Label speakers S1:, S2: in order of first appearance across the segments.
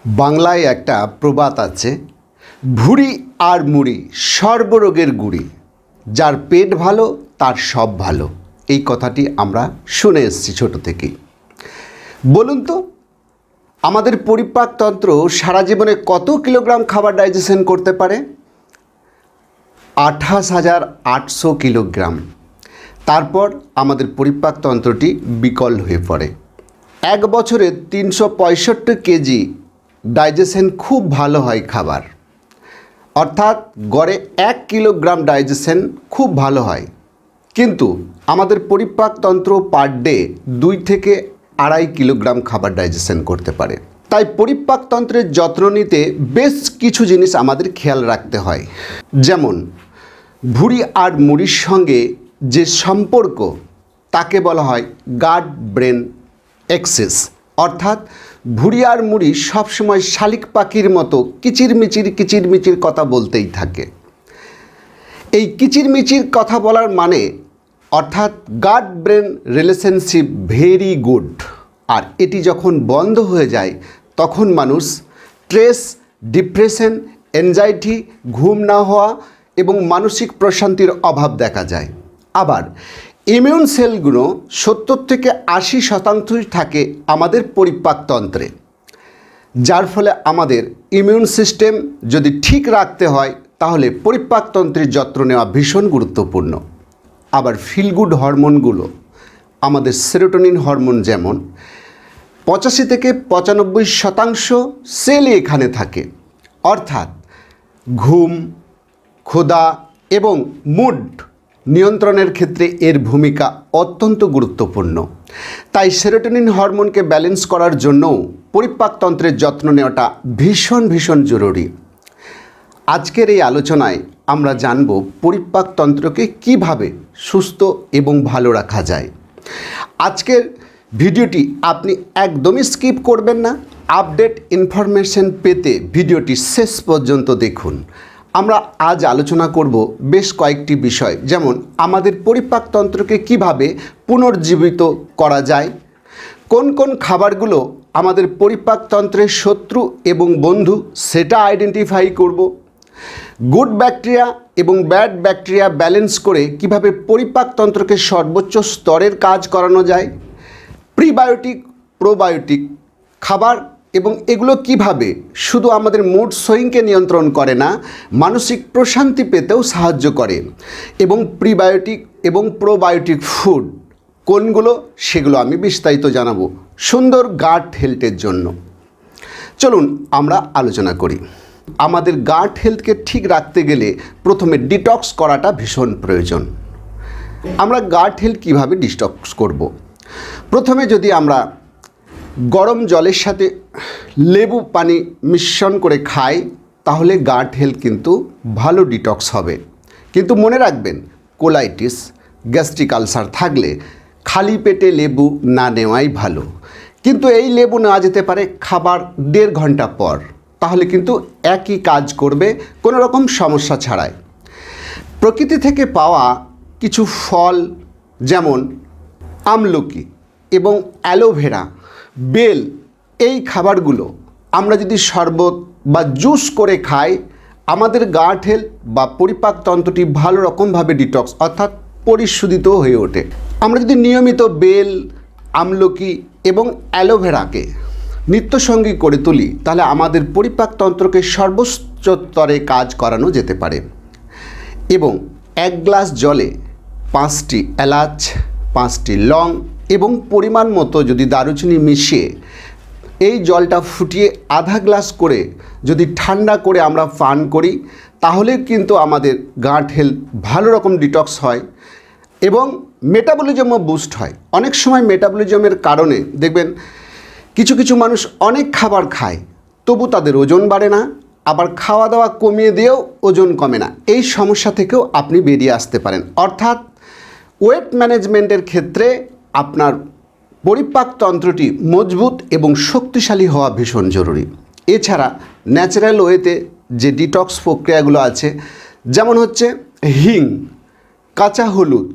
S1: বাংলায় একটা প্রবাদ আছে, ভুঁড়ি আর মুড়ি সর্বরোগের গুড়ি, যার পেট ভালো তার সব ভালো। এই কথাটি আমরা শুনে এসেছি ছোট থেকেই। বলুন তো, আমাদের পরিপাকতন্ত্র সারা জীবনে কত কিলোগ্রাম খাবার ডাইজেশন করতে পারে? 28,800 কিলোগ্রাম। তারপর আমাদের পরিপাকতন্ত্রটি বিকল হয়ে পড়ে। এক বছরে 365 কেজি ডাইজেশন খুব ভালো হয় খাবার, অর্থাৎ গড়ে 1 কিলোগ্রাম ডাইজেশন খুব ভালো হয়। কিন্তু আমাদের পরিপাকতন্ত্র পার ডে 2 থেকে 2.5 কিলোগ্রাম খাবার ডাইজেশন করতে পারে। তাই পরিপাকতন্ত্রের যত্ন নিতে বেশ কিছু জিনিস আমাদের খেয়াল রাখতে হয়। যেমন ভুঁড়ি আর মুড়ির সঙ্গে যে সম্পর্ক, তাকে বলা হয় গাট ব্রেন এক্সিস। অর্থাৎ ভুঁড়ি আর মুড়ি সবসময় শালিক পাখির মতো কিচিরমিচির কথা বলতেই থাকে। এই কিচিরমিচির কথা বলার মানে অর্থাৎ গাট ব্রেন রিলেশনশিপ ভেরি গুড। আর এটি যখন বন্ধ হয়ে যায় তখন মানুষ স্ট্রেস, ডিপ্রেশন, অ্যাংজাইটি, ঘুম না হওয়া এবং মানসিক প্রশান্তির অভাব দেখা যায়। আবার ইমিউন সেলগুলো 70 থেকে 80% থাকে আমাদের পরিপাকতন্ত্রে, যার ফলে আমাদের ইমিউন সিস্টেম যদি ঠিক রাখতে হয় তাহলে পরিপাকতন্ত্রের যত্ন নেওয়া ভীষণ গুরুত্বপূর্ণ। আবার ফিল গুড হরমোনগুলো, আমাদের সেরোটোনিন হরমোন যেমন 85 থেকে 95% সেলই এখানে থাকে। অর্থাৎ ঘুম, ক্ষুধা এবং মুড নিয়ন্ত্রণের ক্ষেত্রে এর ভূমিকা অত্যন্ত গুরুত্বপূর্ণ। তাই সেরোটোনিন হরমোনকে ব্যালেন্স করার জন্যও পরিপাকতন্ত্রের যত্ন নেওয়াটা ভীষণ জরুরি। আজকের এই আলোচনায় আমরা জানব পরিপাকতন্ত্রকে কিভাবে সুস্থ এবং ভালো রাখা যায়। আজকের ভিডিওটি আপনি একদমই স্কিপ করবেন না। আপডেট ইনফরমেশন পেতে ভিডিওটি শেষ পর্যন্ত দেখুন। আমরা আজ আলোচনা করব বেশ কয়েকটি বিষয়, যেমন আমাদের পরিপাকতন্ত্রকে কিভাবে পুনর্জীবিত করা যায়, কোন কোন খাবারগুলো আমাদের পরিপাকতন্ত্রের শত্রু এবং বন্ধু সেটা আইডেন্টিফাই করব, গুড ব্যাকটেরিয়া এবং ব্যাড ব্যাকটেরিয়া ব্যালেন্স করে কিভাবে পরিপাকতন্ত্রকে সর্বোচ্চ স্তরের কাজ করানো যায়, প্রিবায়োটিক, প্রোবায়োটিক খাবার এবং এগুলো কিভাবে শুধু আমাদের মুড সুইংকে নিয়ন্ত্রণ করে না, মানসিক প্রশান্তি পেতেও সাহায্য করে, এবং প্রিবায়োটিক এবং প্রোবায়োটিক ফুড কোনগুলো সেগুলো আমি বিস্তারিত জানাবো সুন্দর গাট হেলথের জন্য। চলুন আমরা আলোচনা করি। আমাদের গাট হেলথকে ঠিক রাখতে গেলে প্রথমে ডিটক্স করাটা ভীষণ প্রয়োজন। আমরা গাট হেলথ কীভাবে ডিটক্স করব? প্রথমে যদি আমরা গরম জলের সাথে লেবু পানি মিশ্রণ করে খাই তাহলে গাট হেলথ কিন্তু ভালো ডিটক্স হবে। কিন্তু মনে রাখবেন, কোলাইটিস, গ্যাস্ট্রিক আলসার থাকলে খালি পেটে লেবু না নেওয়াই ভালো। কিন্তু এই লেবু নেওয়া যেতে পারে খাবার 1.5 ঘন্টা পর, তাহলে কিন্তু একই কাজ করবে কোনো রকম সমস্যা ছাড়াই। প্রকৃতি থেকে পাওয়া কিছু ফল যেমন আমলকি এবং অ্যালোভেরা, বেল, এই খাবারগুলো আমরা যদি শরবত বা জুস করে খাই আমাদের গাট হেলথ বা পরিপাকতন্ত্রটি ভালো রকমভাবে ডিটক্স অর্থাৎ পরিশোধিত হয়ে ওঠে। আমরা যদি নিয়মিত বেল, আমলকি এবং অ্যালোভেরাকে নিত্যসঙ্গী করে তুলি তাহলে আমাদের পরিপাকতন্ত্রকে সর্বোচ্চ স্তরে কাজ করানো যেতে পারে। এবং 1 গ্লাস জলে 5টি এলাচ, 5টি লং এবং পরিমাণ মতো যদি দারুচিনি মিশিয়ে এই জলটা ফুটিয়ে আধা গ্লাস করে যদি ঠান্ডা করে আমরা পান করি তাহলে কিন্তু আমাদের গাট হেলথ ভালো রকম ডিটক্স হয় এবং মেটাবলিজমও বুস্ট হয়। অনেক সময় মেটাবলিজমের কারণে দেখবেন কিছু মানুষ অনেক খাবার খায় তবু তাদের ওজন বাড়ে না, আবার খাওয়া দাওয়া কমিয়ে দিয়েও ওজন কমে না। এই সমস্যা থেকেও আপনি বেরিয়ে আসতে পারেন। অর্থাৎ ওয়েট ম্যানেজমেন্টের ক্ষেত্রে আপনার পরিপাকতন্ত্রটি মজবুত এবং শক্তিশালী হওয়া ভীষণ জরুরি। এছাড়া ন্যাচারাল ওয়েতে যে ডিটক্স প্রক্রিয়াগুলো আছে, যেমন হচ্ছে হিং, কাঁচা হলুদ,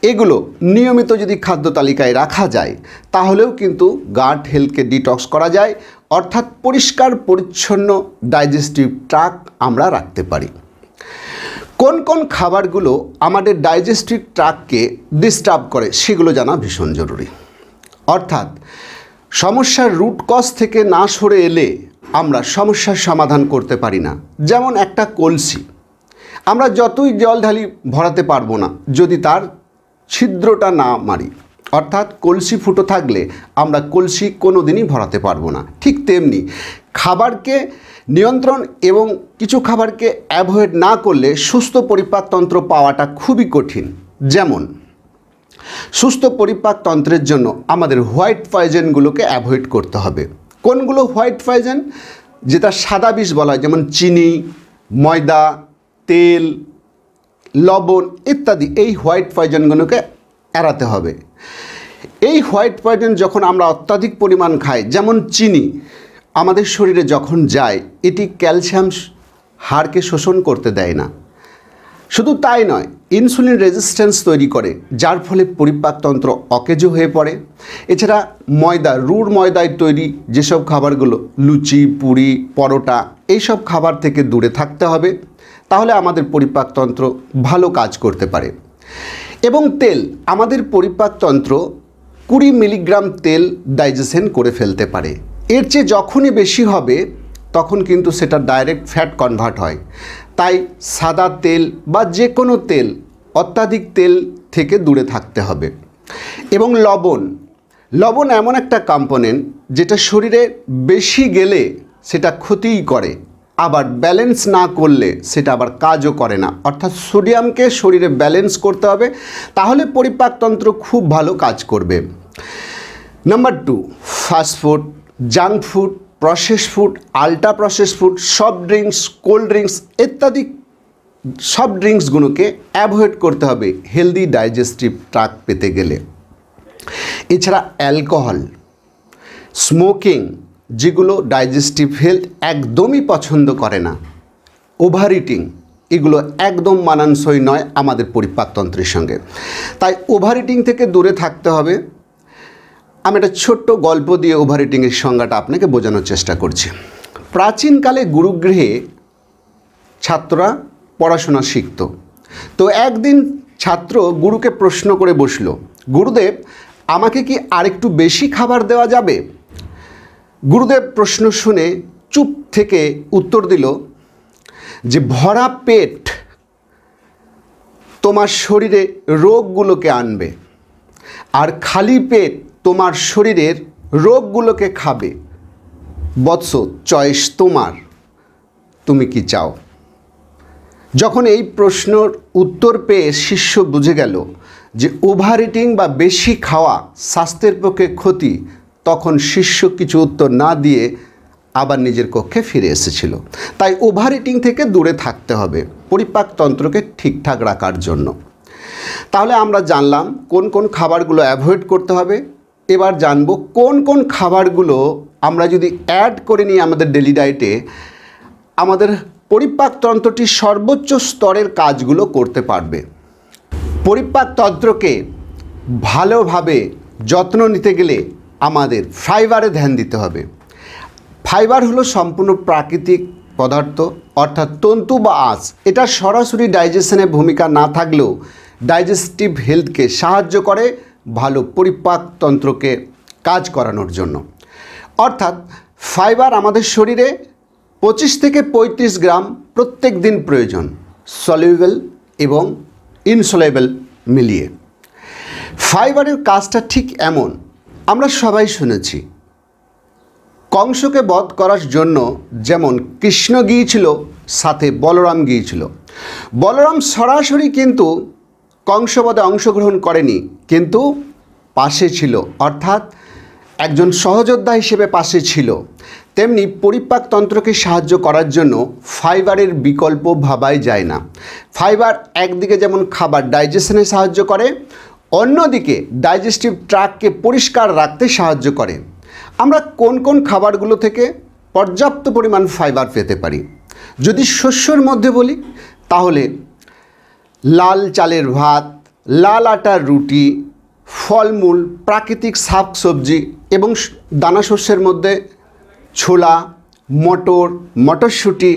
S1: এগুলো নিয়মিত যদি খাদ্য তালিকায় রাখা যায় তাহলেও কিন্তু গাট হেলথকে ডিটক্স করা যায় অর্থাৎ পরিষ্কার পরিচ্ছন্ন ডাইজেস্টিভ ট্র্যাক্ট আমরা রাখতে পারি। কোন কোন খাবারগুলো আমাদের ডাইজেস্টিভ ট্র্যাক্টকে ডিস্টার্ব করে সেগুলো জানা ভীষণ জরুরি। অর্থাৎ সমস্যার রুট কজ থেকে না সরে এলে আমরা সমস্যার সমাধান করতে পারি না। যেমন একটা কলসি, আমরা যতই জল ঢালি ভরাতে পারবো না যদি তার ছিদ্রটা না মারি। অর্থাৎ কলসি ফুটো থাকলে আমরা কলসি কোনো দিনই ভরাতে পারবো না। ঠিক তেমনি খাবারকে নিয়ন্ত্রণ এবং কিছু খাবারকে অ্যাভয়েড না করলে সুস্থ পরিপাকতন্ত্র পাওয়াটা খুবই কঠিন। যেমন সুস্থ পরিপাকতন্ত্রের জন্য আমাদের হোয়াইট পয়জনগুলোকে অ্যাভয়েড করতে হবে। কোনগুলো হোয়াইট পয়জন? যেটা সাদা বিষ বলা হয়, যেমন চিনি, ময়দা, তেল, লবণ ইত্যাদি, এই হোয়াইট পয়জনগুলোকে এড়াতে হবে। এই হোয়াইট পয়জন যখন আমরা অত্যাধিক পরিমাণ খাই, যেমন চিনি আমাদের শরীরে যখন যায় এটি ক্যালসিয়াম হাড়কে শোষণ করতে দেয় না। শুধু তাই নয়, ইনসুলিন রেজিস্ট্যান্স তৈরি করে, যার ফলে পরিপাকতন্ত্র অকেজো হয়ে পড়ে। এছাড়া ময়দা, রুড় ময়দায় তৈরি যেসব খাবারগুলো, লুচি, পুরি, পরোটা, এইসব খাবার থেকে দূরে থাকতে হবে, তাহলে আমাদের পরিপাকতন্ত্র ভালো কাজ করতে পারে। এবং তেল, আমাদের পরিপাকতন্ত্র 20 মিলিগ্রাম তেল ডাইজেশন করে ফেলতে পারে। এর চেয়ে যখনই বেশি হবে তখন কিন্তু সেটা ডাইরেক্ট ফ্যাট কনভার্ট হয়। তাই সাদা তেল বা যে কোনো তেল, অত্যাধিক তেল থেকে দূরে থাকতে হবে। এবং লবণ এমন একটা কম্পোনেন্ট যেটা শরীরে বেশি গেলে সেটা ক্ষতিই করে, আবার ব্যালেন্স না করলে সেটা আবার কাজও করে না। অর্থাৎ সোডিয়ামকে শরীরে ব্যালেন্স করতে হবে, তাহলে পরিপাকতন্ত্র খুব ভালো কাজ করবে। Number 2, fast food, junk food, process food, ultra process food, soft drinks, cold drinks ইত্যাদি সব ড্রিঙ্কসগুলোকে অ্যাভয়েড করতে হবে হেলদি ডাইজেস্টিভ ট্র্যাক্ট পেতে গেলে। এছাড়া অ্যালকোহল, স্মোকিং, যেগুলো ডাইজেস্টিভ হেলথ একদমই পছন্দ করে না, ওভার ইটিং, এগুলো একদম মানানসই নয় আমাদের পরিপাকতন্ত্রের সঙ্গে। তাই ওভার ইটিং থেকে দূরে থাকতে হবে। আমি একটা ছোট্ট গল্প দিয়ে ওভার ইটিংয়ের সংজ্ঞাটা আপনাকে বোঝানোর চেষ্টা করছি। প্রাচীনকালে গুরুগৃহে ছাত্ররা পড়াশোনা শিখত। তো একদিন ছাত্র গুরুকে প্রশ্ন করে বসল, গুরুদেব, আমাকে কি আরেকটু বেশি খাবার দেওয়া যাবে? গুরুদেব প্রশ্ন শুনে চুপ থেকে উত্তর দিল যে ভরা পেট তোমার শরীরে রোগগুলোকে আনবে, আর খালি পেট তোমার শরীরের রোগগুলোকে খাবে। বৎস, চয়েস তোমার, তুমি কি চাও? যখন এই প্রশ্নের উত্তর পেয়ে শিষ্য বুঝে গেল যে ওভার ইটিং বা বেশি খাওয়া স্বাস্থ্যের পক্ষে ক্ষতি, তখন শিষ্য কিছু উত্তর না দিয়ে আবার নিজের কক্ষে ফিরে এসেছিল। তাই ওভার ইটিং থেকে দূরে থাকতে হবে পরিপাকতন্ত্রকে ঠিকঠাক রাখার জন্য। তাহলে আমরা জানলাম কোন কোন খাবারগুলো অ্যাভয়েড করতে হবে। এবার জানবো কোন কোন খাবারগুলো আমরা যদি অ্যাড করে নিই আমাদের ডেলি ডায়েটে, আমাদের পরিপাকতন্ত্রটি সর্বোচ্চ স্তরের কাজগুলো করতে পারবে। পরিপাকতন্ত্রকে ভালোভাবে যত্ন নিতে গেলে আমাদের ফাইবারে ধ্যান দিতে হবে। ফাইবার হলো সম্পূর্ণ প্রাকৃতিক পদার্থ, অর্থাৎ তন্তু বা আঁশ। এটা সরাসরি ডাইজেশনে ভূমিকা না থাকলেও ডাইজেস্টিভ হেলথকে সাহায্য করে ভালো পরিপাকতন্ত্রকে কাজ করানোর জন্য। অর্থাৎ ফাইবার আমাদের শরীরে 25 থেকে 35 গ্রাম প্রত্যেক দিন প্রয়োজন, সলিউবল এবং ইনসলিউবল মিলিয়ে। ফাইবারের কাজটা ঠিক এমন, আমরা সবাই শুনেছি কংসকে বধ করার জন্য যেমন কৃষ্ণ গিয়েছিল, সাথে বলরাম গিয়েছিল। বলরাম সরাসরি কিন্তু কংসবধে অংশগ্রহণ করেনি, কিন্তু পাশে ছিল, অর্থাৎ একজন সহযোদ্ধা হিসেবে পাশে ছিল। তেমনি পরিপাকতন্ত্রকে সাহায্য করার জন্য ফাইবারের বিকল্প ভাবাই যায় না। ফাইবার একদিকে যেমন খাবার ডাইজেশনে সাহায্য করে, অন্যদিকে ডাইজেস্টিভ ট্র্যাক্টকে পরিষ্কার রাখতে সাহায্য করে। আমরা কোন কোন খাবারগুলো থেকে পর্যাপ্ত পরিমাণ ফাইবার পেতে পারি? যদি শস্যের মধ্যে বলি তাহলে লাল চালের ভাত, লাল আটার রুটি, ফলমূল, প্রাকৃতিক শাক সবজি এবং দানা শস্যের মধ্যে ছোলা, মটর, মটরশুঁটি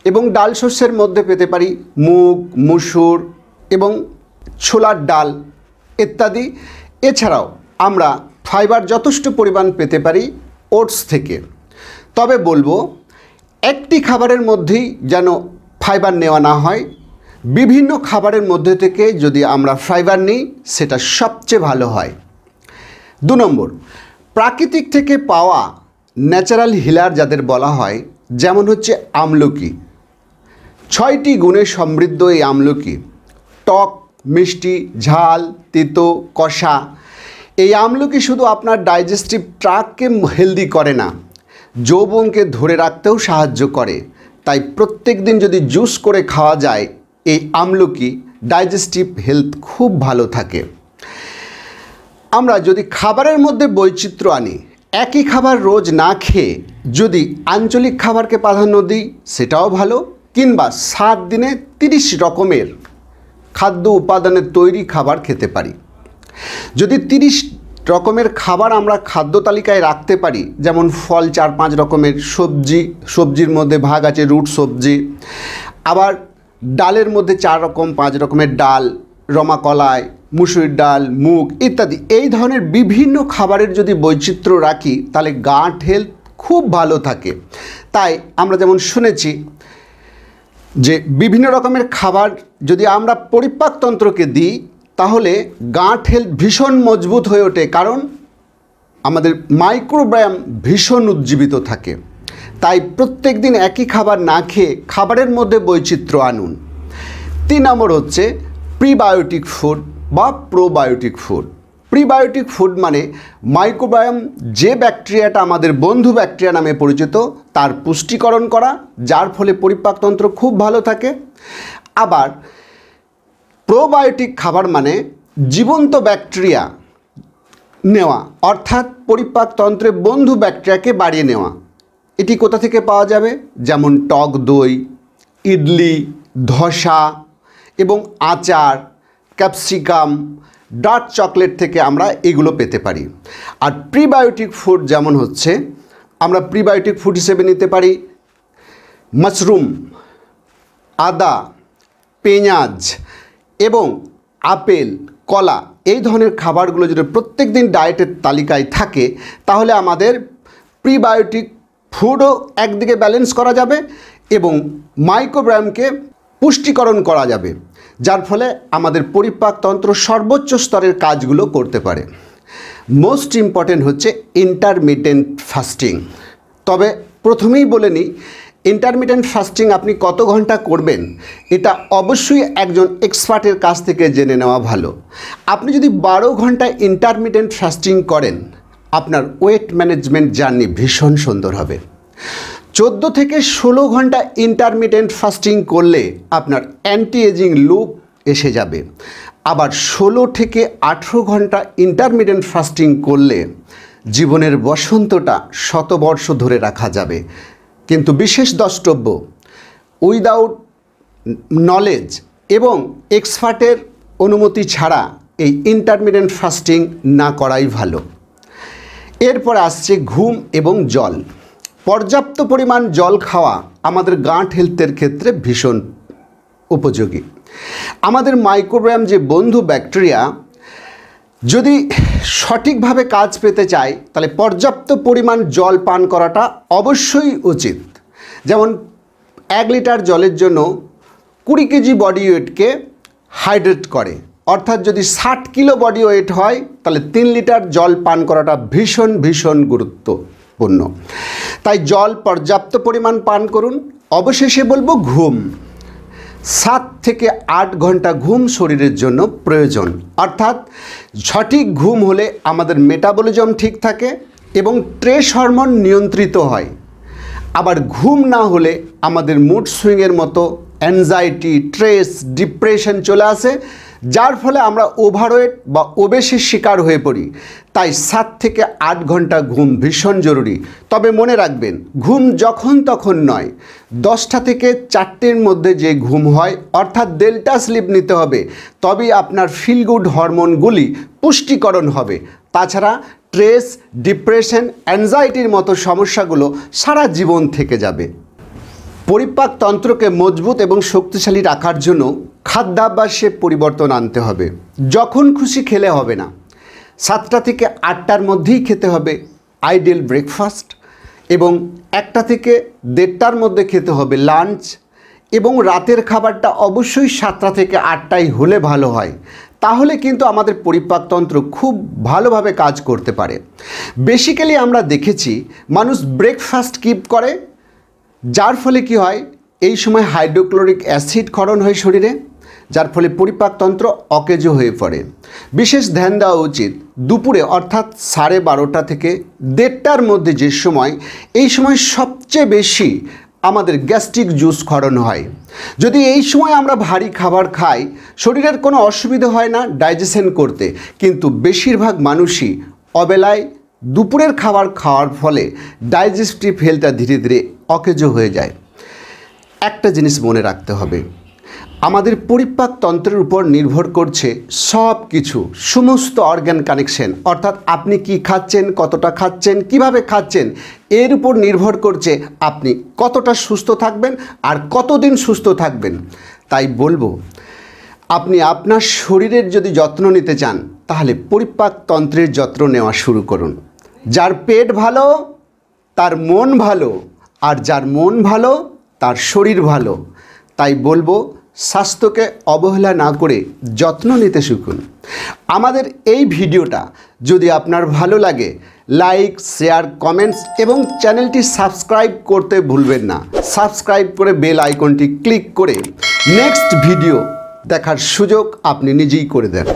S1: এবং ডাল শস্যের মধ্যে পেতে পারি মুগ, মসুর এবং ছোলার ডাল ইত্যাদি। এছাড়াও আমরা ফাইবার যথেষ্ট পরিমাণ পেতে পারি ওটস থেকে। তবে বলবো একটি খাবারের মধ্যেই যেন ফাইবার নেওয়া না হয়, বিভিন্ন খাবারের মধ্যে থেকে যদি আমরা ফাইবার নিই সেটা সবচেয়ে ভালো হয়। 2 নম্বর, প্রাকৃতিক থেকে পাওয়া ন্যাচারাল হিলার যাদের বলা হয়, যেমন হচ্ছে আমলকি। 6টি গুণে সমৃদ্ধ এই আমলকি টক, মিষ্টি, ঝাল, তিতো, কষা। এই আমলকি শুধু আপনার ডাইজেস্টিভ ট্র্যাক্টকে হেলদি করে না, যৌবনকে ধরে রাখতেও সাহায্য করে। তাই প্রত্যেক দিন যদি জুস করে খাওয়া যায় এই আমলকি, ডাইজেস্টিভ হেলথ খুব ভালো থাকে। আমরা যদি খাবারের মধ্যে বৈচিত্র্য আনি, একই খাবার রোজ না খেয়ে যদি আঞ্চলিক খাবারকে প্রাধান্য দিই সেটাও ভালো, কিংবা 7 দিনে 30 রকমের খাদ্য উপাদানের তৈরি খাবার খেতে পারি। যদি 30 রকমের খাবার আমরা খাদ্য তালিকায় রাখতে পারি, যেমন ফল 4-5 রকমের, সবজির মধ্যে ভাগ আছে রুট সবজি, আবার ডালের মধ্যে 4 রকম 5 রকমের ডাল, রমা কলাই, মুসুরির ডাল, মুগ ইত্যাদি, এই ধরনের বিভিন্ন খাবারের যদি বৈচিত্র্য রাখি তাহলে গাট হেলথ খুব ভালো থাকে। তাই আমরা যেমন শুনেছি যে বিভিন্ন রকমের খাবার যদি আমরা পরিপাকতন্ত্রকে দিই তাহলে গাট হেলথ ভীষণ মজবুত হয়ে ওঠে, কারণ আমাদের মাইক্রোবায়াম ভীষণ উজ্জীবিত থাকে। তাই প্রত্যেক দিন একই খাবার না খেয়ে খাবারের মধ্যে বৈচিত্র্য আনুন। 3 নম্বর হচ্ছে প্রিবায়োটিক ফুড বা প্রোবায়োটিক ফুড। প্রিবায়োটিক ফুড মানে মাইক্রোবায়াম, যে ব্যাকটেরিয়াটা আমাদের বন্ধু ব্যাকটেরিয়া নামে পরিচিত, তার পুষ্টিকরণ করা, যার ফলে পরিপাকতন্ত্র খুব ভালো থাকে। আবার প্রোবায়োটিক খাবার মানে জীবন্ত ব্যাকটেরিয়া নেওয়া, অর্থাৎ পরিপাকতন্ত্রে বন্ধু ব্যাকটেরিয়াকে বাড়িয়ে নেওয়া। এটি কোথা থেকে পাওয়া যাবে? যেমন টক দই, ইডলি, ধোসা এবং আচার, ক্যাপসিকাম, ডার্ক চকলেট থেকে আমরা এগুলো পেতে পারি। আর প্রিবায়োটিক ফুড যেমন হচ্ছে, আমরা প্রিবায়োটিক ফুড হিসেবে নিতে পারি মাশরুম, আদা, পেঁয়াজ এবং আপেল, কলা। এই ধরনের খাবারগুলো যদি প্রত্যেক দিন ডায়েটের তালিকায় থাকে তাহলে আমাদের প্রিবায়োটিক ফুডও একদিকে ব্যালেন্স করা যাবে এবং মাইক্রোবায়ামকে পুষ্টিকরণ করা যাবে, যার ফলে আমাদের পরিপাকতন্ত্র সর্বোচ্চ স্তরের কাজগুলো করতে পারে। মোস্ট ইম্পর্টেন্ট হচ্ছে ইন্টারমিটেন্ট ফাস্টিং। তবে প্রথমেই বলে নিই, ইন্টারমিটেন্ট ফাস্টিং আপনি কত ঘন্টা করবেন এটা অবশ্যই একজন এক্সপার্টের কাছ থেকে জেনে নেওয়া ভালো। আপনি যদি 12 ঘন্টা ইন্টারমিটেন্ট ফাস্টিং করেন আপনার ওয়েট ম্যানেজমেন্ট জার্নি ভীষণ সুন্দর হবে। 14 থেকে 16 ঘন্টা ইন্টারমিটেন্ট ফাস্টিং করলে আপনার অ্যান্টি এজিং লুক এসে যাবে। আবার 16 থেকে 18 ঘন্টা ইন্টারমিটেন্ট ফাস্টিং করলে জীবনের বসন্তটা শতবর্ষ ধরে রাখা যাবে। কিন্তু বিশেষ দ্রষ্টব্য, উইদাউট নলেজ এবং এক্সপার্টের অনুমতি ছাড়া এই ইন্টারমিটেন্ট ফাস্টিং না করাই ভালো। এরপর আসছে ঘুম এবং জল। পর্যাপ্ত পরিমাণ জল খাওয়া আমাদের গাট হেলথের ক্ষেত্রে ভীষণ উপযোগী। আমাদের মাইক্রোবায়াম যে বন্ধু ব্যাকটেরিয়া যদি সঠিকভাবে কাজ পেতে চায় তাহলে পর্যাপ্ত পরিমাণ জল পান করাটা অবশ্যই উচিত। যেমন 1 লিটার জলের জন্য 20 কেজি বডি ওয়েটকে হাইড্রেট করে, অর্থাৎ যদি 60 কিলো বডি ওয়েট হয় তাহলে 3 লিটার জল পান করাটা ভীষণ ভীষণ গুরুত্বপূর্ণ। তাই জল পর্যাপ্ত পরিমাণ পান করুন। অবশেষে বলবো ঘুম। 7 থেকে 8 ঘন্টা ঘুম শরীরের জন্য প্রয়োজন, অর্থাৎ সঠিক ঘুম হলে আমাদের মেটাবলিজম ঠিক থাকে এবং স্ট্রেস হরমোন নিয়ন্ত্রিত হয়। আবার ঘুম না হলে আমাদের মুড সুইংয়ের মতো অ্যাংজাইটি, স্ট্রেস, ডিপ্রেশন চলে আসে, যার ফলে আমরা ওভারওয়েট বা ওবেসির শিকার হয়ে পড়ি। তাই 7 থেকে 8 ঘন্টা ঘুম ভীষণ জরুরি। তবে মনে রাখবেন, ঘুম যখন তখন নয়, 10টা থেকে 4টের মধ্যে যে ঘুম হয় অর্থাৎ ডেল্টা স্লিপ নিতে হবে, তবেই আপনার ফিল গুড হরমোনগুলি পুষ্টিকরণ হবে। তাছাড়া স্ট্রেস, ডিপ্রেশন, অ্যাংজাইটির মতো সমস্যাগুলো সারা জীবন থেকে যাবে। পরিপাকতন্ত্রকে মজবুত এবং শক্তিশালী রাখার জন্য খাদ্যাভ্যাসে পরিবর্তন আনতে হবে। যখন খুশি খেলে হবে না, 7টা থেকে 8টার মধ্যেই খেতে হবে আইডিয়াল ব্রেকফাস্ট, এবং 1টা থেকে 1:30টার মধ্যে খেতে হবে লাঞ্চ, এবং রাতের খাবারটা অবশ্যই 7টা থেকে 8টাই হলে ভালো হয়। তাহলে কিন্তু আমাদের পরিপাকতন্ত্র খুব ভালোভাবে কাজ করতে পারে। বেসিক্যালি আমরা দেখেছি মানুষ ব্রেকফাস্ট স্কিপ করে, যার ফলে কি হয়, এই সময় হাইড্রোক্লোরিক অ্যাসিড ক্ষরণ হয় শরীরে, যার ফলে পরিপাকতন্ত্র অকেজো হয়ে পড়ে। বিশেষ ধ্যান দেওয়া উচিত দুপুরে, অর্থাৎ 12:30 থেকে 1:30টার মধ্যে, যে সময়, এই সময় সবচেয়ে বেশি আমাদের গ্যাস্ট্রিক জুস ক্ষরণ হয়। যদি এই সময় আমরা ভারী খাবার খাই, শরীরের কোনো অসুবিধা হয় না ডাইজেশন করতে, কিন্তু বেশিরভাগ মানুষই অবেলায় দুপুরের খাবার খাওয়ার ফলে ডাইজেস্টিভ হেলথটা ধীরে ধীরে অকেজো হয়ে যায়। একটা জিনিস মনে রাখতে হবে, আমাদের পরিপাকতন্ত্রের উপর নির্ভর করছে সব কিছু, সমস্ত অর্গান কানেকশন, অর্থাৎ আপনি কি খাচ্ছেন, কতটা খাচ্ছেন, কিভাবে খাচ্ছেন, এর উপর নির্ভর করছে আপনি কতটা সুস্থ থাকবেন আর কতদিন সুস্থ থাকবেন। তাই বলবো, আপনি আপনার শরীরের যদি যত্ন নিতে চান, তাহলে পরিপাকতন্ত্রের যত্ন নেওয়া শুরু করুন। যার পেট ভালো তার মন ভালো, আর যার মন ভালো তার শরীর ভালো। তাই বলবো, স্বাস্থ্যকে অবহেলা না করে যত্ন নিতে শিখুন। আমাদের এই ভিডিওটা যদি আপনার ভালো লাগে, লাইক, শেয়ার, কমেন্টস এবং চ্যানেলটি সাবস্ক্রাইব করতে ভুলবেন না। সাবস্ক্রাইব করে বেল আইকনটি ক্লিক করে নেক্সট ভিডিও দেখার সুযোগ আপনি নিজেই করে দেন।